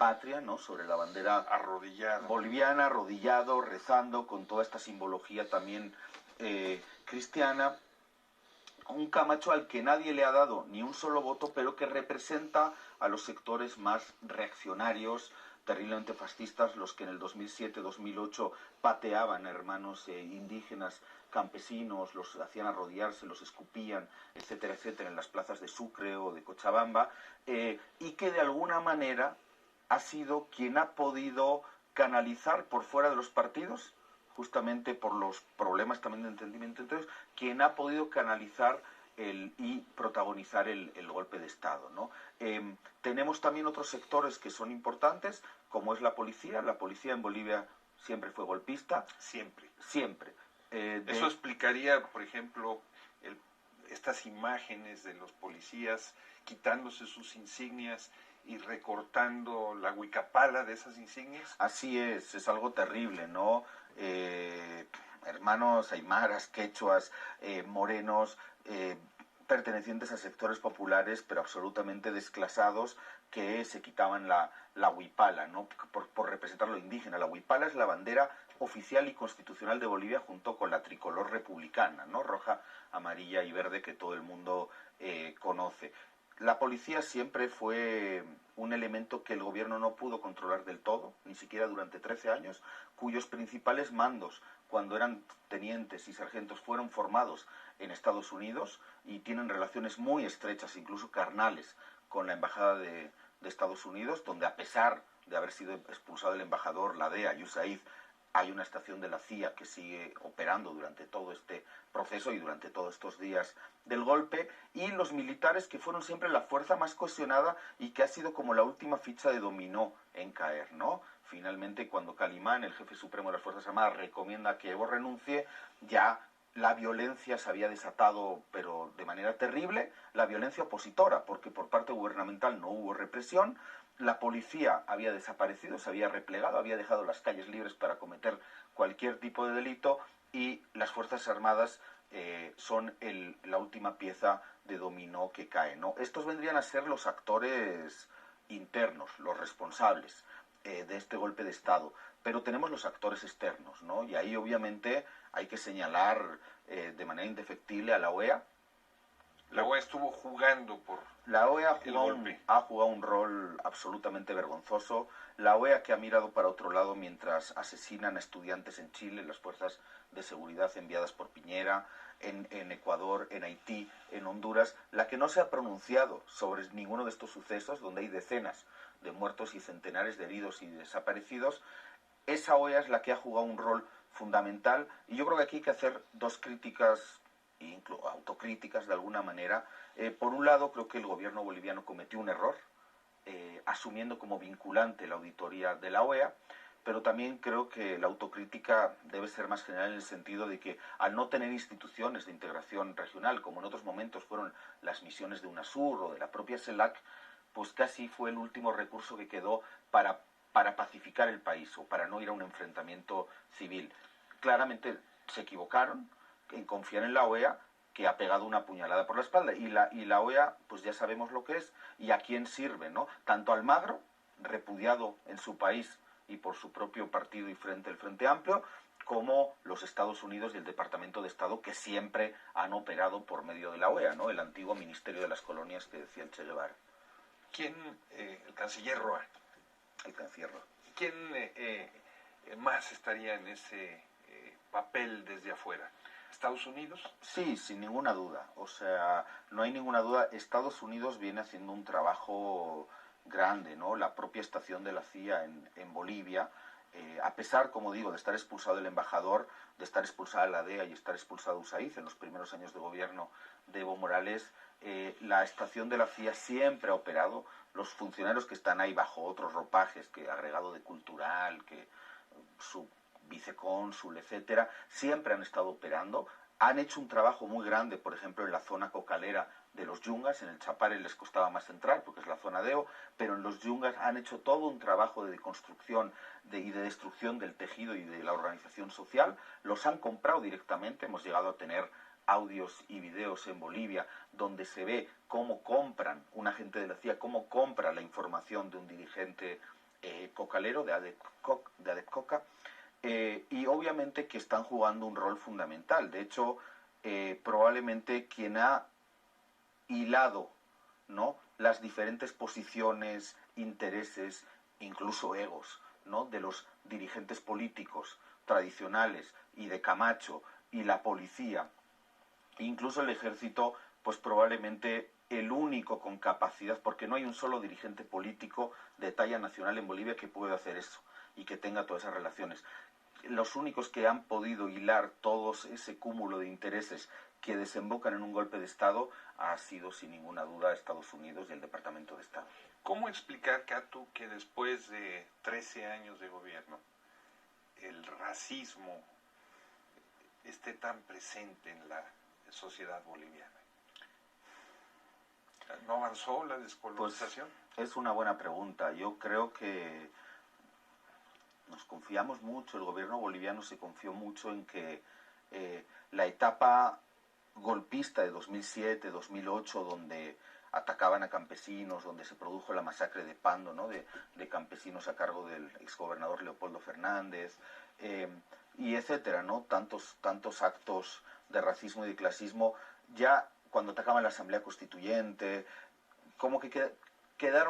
patria, ¿no? Sobre la bandera arrodillado, boliviana, arrodillado, rezando, con toda esta simbología también cristiana. Un Camacho al que nadie le ha dado ni un solo voto, pero que representa a los sectores más reaccionarios, terriblemente fascistas, los que en el 2007-2008 pateaban a hermanos indígenas, campesinos, los hacían arrodillarse, los escupían, etcétera, etcétera, en las plazas de Sucre o de Cochabamba, y que de alguna manera ha sido quien ha podido canalizar por fuera de los partidos, justamente por los problemas también de entendimiento. Entonces, quien ha podido canalizar y protagonizar el golpe de Estado, ¿no? Tenemos también otros sectores que son importantes, como es la policía. La policía en Bolivia siempre fue golpista. Siempre. Siempre. Eso explicaría, por ejemplo, estas imágenes de los policías quitándose sus insignias y recortando la huicapala de esas insignias. Así es algo terrible, ¿no? Hermanos aymaras, quechuas, morenos, pertenecientes a sectores populares, pero absolutamente desclasados, que se quitaban la huipala, ¿no? Por representar lo indígena. La huipala es la bandera oficial y constitucional de Bolivia, junto con la tricolor republicana, ¿no? Roja, amarilla y verde, que todo el mundo conoce. La policía siempre fue un elemento que el gobierno no pudo controlar del todo, ni siquiera durante 13 años, cuyos principales mandos, cuando eran tenientes y sargentos, fueron formados en Estados Unidos y tienen relaciones muy estrechas, incluso carnales, con la embajada de Estados Unidos, donde, a pesar de haber sido expulsado el embajador, la DEA y USAID, hay una estación de la CIA que sigue operando durante todo este proceso y durante todos estos días del golpe, y los militares, que fueron siempre la fuerza más cohesionada y que ha sido como la última ficha de dominó en caer, ¿no? Finalmente, cuando Calimán, el jefe supremo de las Fuerzas Armadas, recomienda que Evo renuncie, ya la violencia se había desatado, pero de manera terrible, la violencia opositora, porque por parte gubernamental no hubo represión, la policía había desaparecido, se había replegado, había dejado las calles libres para cometer cualquier tipo de delito, y las Fuerzas Armadas son la última pieza de dominó que cae, ¿no? Estos vendrían a ser los actores internos, los responsables de este golpe de Estado, pero tenemos los actores externos, ¿no? Y ahí obviamente hay que señalar de manera indefectible a la OEA. La OEA estuvo jugando por la OEA ha jugado un rol absolutamente vergonzoso. La OEA, que ha mirado para otro lado mientras asesinan a estudiantes en Chile, las fuerzas de seguridad enviadas por Piñera, en Ecuador, en Haití, en Honduras, la que no se ha pronunciado sobre ninguno de estos sucesos, donde hay decenas de muertos y centenares de heridos y desaparecidos. Esa OEA es la que ha jugado un rol fundamental, y yo creo que aquí hay que hacer dos críticas, incluso autocríticas de alguna manera. Por un lado, creo que el gobierno boliviano cometió un error, asumiendo como vinculante la auditoría de la OEA, pero también creo que la autocrítica debe ser más general, en el sentido de que, al no tener instituciones de integración regional, como en otros momentos fueron las misiones de UNASUR o de la propia CELAC, pues casi fue el último recurso que quedó para pacificar el país, o para no ir a un enfrentamiento civil. Claramente se equivocaron en confiar en la OEA, que ha pegado una puñalada por la espalda, y la OEA, pues ya sabemos lo que es y a quién sirve, ¿no? Tanto Almagro, repudiado en su país y por su propio partido y el Frente Amplio, como los Estados Unidos y el Departamento de Estado, que siempre han operado por medio de la OEA, ¿no? El antiguo Ministerio de las Colonias que decía el Che Guevara. ¿Quién? El canciller Roa. El canciller Roa. ¿Quién más estaría en ese papel desde afuera? ¿Estados Unidos? Sí, sin ninguna duda. O sea, no hay ninguna duda. Estados Unidos viene haciendo un trabajo grande, ¿no? La propia estación de la CIA en Bolivia, a pesar, como digo, de estar expulsado el embajador, de estar expulsada la DEA y estar expulsado USAID en los primeros años de gobierno de Evo Morales, la estación de la CIA siempre ha operado. Los funcionarios que están ahí bajo otros ropajes, que agregado de cultural, que su vicecónsul, etcétera, siempre han estado operando. Han hecho un trabajo muy grande, por ejemplo, en la zona cocalera de los Yungas. En el Chapare les costaba más entrar porque es la zona de EO, pero en los Yungas han hecho todo un trabajo de deconstrucción y de destrucción del tejido y de la organización social. Los han comprado directamente. Hemos llegado a tener audios y videos en Bolivia donde se ve cómo compran un agente de la CIA, cómo compra la información de un dirigente cocalero de ADEP Coca, y obviamente que están jugando un rol fundamental. De hecho, probablemente quien ha hilado, ¿no?, las diferentes posiciones, intereses, incluso egos, ¿no?, de los dirigentes políticos tradicionales y de Camacho y la policía, incluso el ejército, pues probablemente el único con capacidad, porque no hay un solo dirigente político de talla nacional en Bolivia que pueda hacer eso y que tenga todas esas relaciones. Los únicos que han podido hilar todo ese cúmulo de intereses que desembocan en un golpe de Estado ha sido sin ninguna duda Estados Unidos y el Departamento de Estado. ¿Cómo explicar, Catu, que después de 13 años de gobierno el racismo esté tan presente en la sociedad boliviana? ¿No avanzó la descolonización? Pues es una buena pregunta. Yo creo que nos confiamos mucho, el gobierno boliviano se confió mucho en que la etapa golpista de 2007, 2008, donde atacaban a campesinos, donde se produjo la masacre de Pando, ¿no?, de campesinos a cargo del exgobernador Leopoldo Fernández, y etcétera, ¿no?, tantos actos de racismo y de clasismo, ya cuando atacaban la Asamblea Constituyente, como que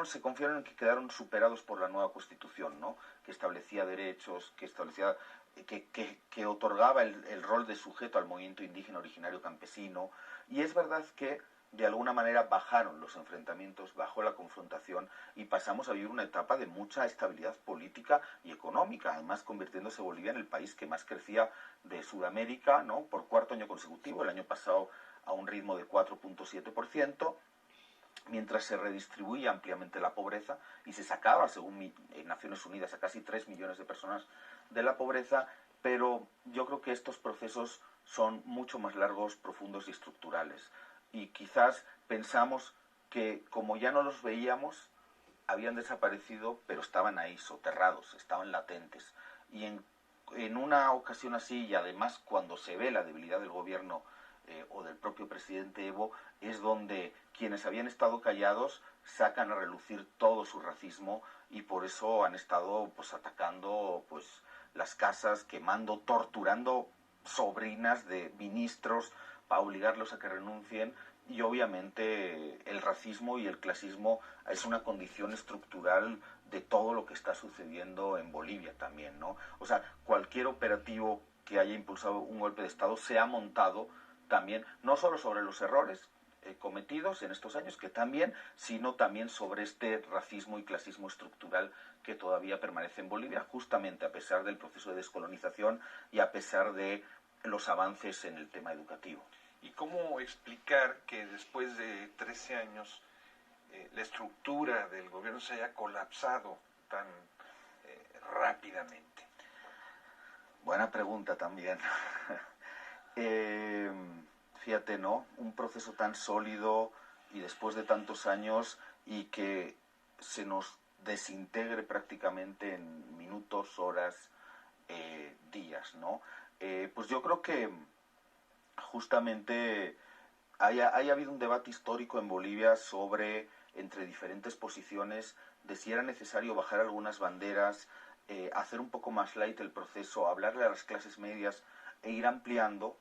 se confiaron en que quedaron superados por la nueva Constitución, ¿no?, que establecía derechos, que establecía que otorgaba el rol de sujeto al movimiento indígena originario campesino. Y es verdad que de alguna manera bajaron los enfrentamientos, bajó la confrontación y pasamos a vivir una etapa de mucha estabilidad política y económica, además convirtiéndose Bolivia en el país que más crecía de Sudamérica, ¿no?, por cuarto año consecutivo, el año pasado a un ritmo de 4.7%, mientras se redistribuía ampliamente la pobreza y se sacaba, según Naciones Unidas, a casi 3 millones de personas de la pobreza, pero yo creo que estos procesos son mucho más largos, profundos y estructurales. Y quizás pensamos que como ya no los veíamos, habían desaparecido, pero estaban ahí, soterrados, estaban latentes. Y en una ocasión así, y además cuando se ve la debilidad del gobierno o del propio presidente Evo, es donde quienes habían estado callados sacan a relucir todo su racismo y por eso han estado pues atacando pues las casas, quemando, torturando sobrinas de ministros para obligarlos a que renuncien. Y obviamente el racismo y el clasismo es una condición estructural de todo lo que está sucediendo en Bolivia también, ¿no? O sea, cualquier operativo que haya impulsado un golpe de Estado se ha montado también, no solo sobre los errores cometidos en estos años, que también, sino también sobre este racismo y clasismo estructural que todavía permanece en Bolivia, justamente a pesar del proceso de descolonización y a pesar de los avances en el tema educativo. ¿Y cómo explicar que después de 13 años la estructura del gobierno se haya colapsado tan rápidamente? Buena pregunta también. Fíjate, ¿no? Un proceso tan sólido y después de tantos años y que se nos desintegre prácticamente en minutos, horas, días, ¿no? Pues yo creo que justamente haya habido un debate histórico en Bolivia sobre, entre diferentes posiciones, de si era necesario bajar algunas banderas, hacer un poco más light el proceso, hablarle a las clases medias e ir ampliando,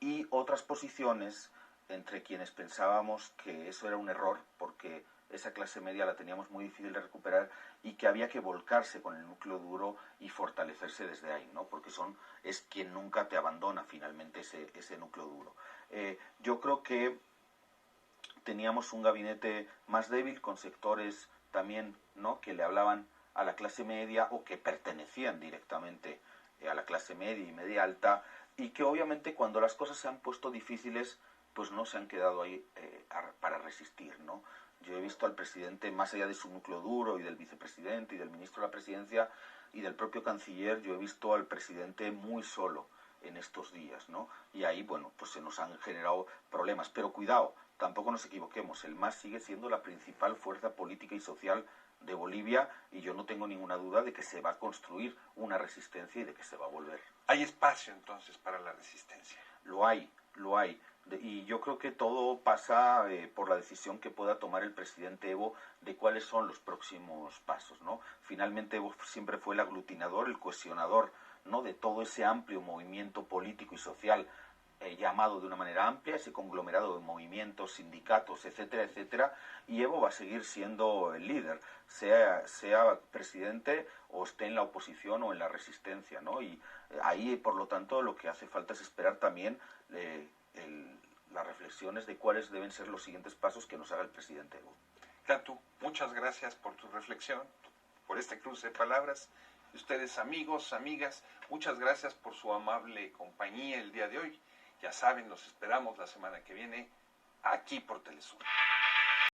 y otras posiciones entre quienes pensábamos que eso era un error, porque esa clase media la teníamos muy difícil de recuperar y que había que volcarse con el núcleo duro y fortalecerse desde ahí, ¿no? Porque es quien nunca te abandona finalmente ese núcleo duro. Yo creo que teníamos un gabinete más débil con sectores también, ¿no?, que le hablaban a la clase media o que pertenecían directamente a la clase media y media alta, y que obviamente cuando las cosas se han puesto difíciles pues no se han quedado ahí para resistir, ¿no? Yo he visto al presidente, más allá de su núcleo duro y del vicepresidente y del ministro de la presidencia y del propio canciller, yo he visto al presidente muy solo en estos días, ¿no? Y ahí, bueno, pues se nos han generado problemas. Pero cuidado, tampoco nos equivoquemos, el MAS sigue siendo la principal fuerza política y social de Bolivia y yo no tengo ninguna duda de que se va a construir una resistencia y de que se va a volver. ¿Hay espacio entonces para la resistencia? Lo hay, Y yo creo que todo pasa por la decisión que pueda tomar el presidente Evo de cuáles son los próximos pasos, ¿no? Finalmente Evo siempre fue el aglutinador, el cohesionador, ¿no?, de todo ese amplio movimiento político y social llamado de una manera amplia, ese conglomerado de movimientos, sindicatos, etcétera, etcétera, y Evo va a seguir siendo el líder, sea presidente o esté en la oposición o en la resistencia, ¿no? Y ahí, por lo tanto, lo que hace falta es esperar también las reflexiones de cuáles deben ser los siguientes pasos que nos haga el presidente Evo. Catu, muchas gracias por tu reflexión, por este cruce de palabras. Y ustedes, amigos, amigas, muchas gracias por su amable compañía el día de hoy. Ya saben, los esperamos la semana que viene aquí por Telesur.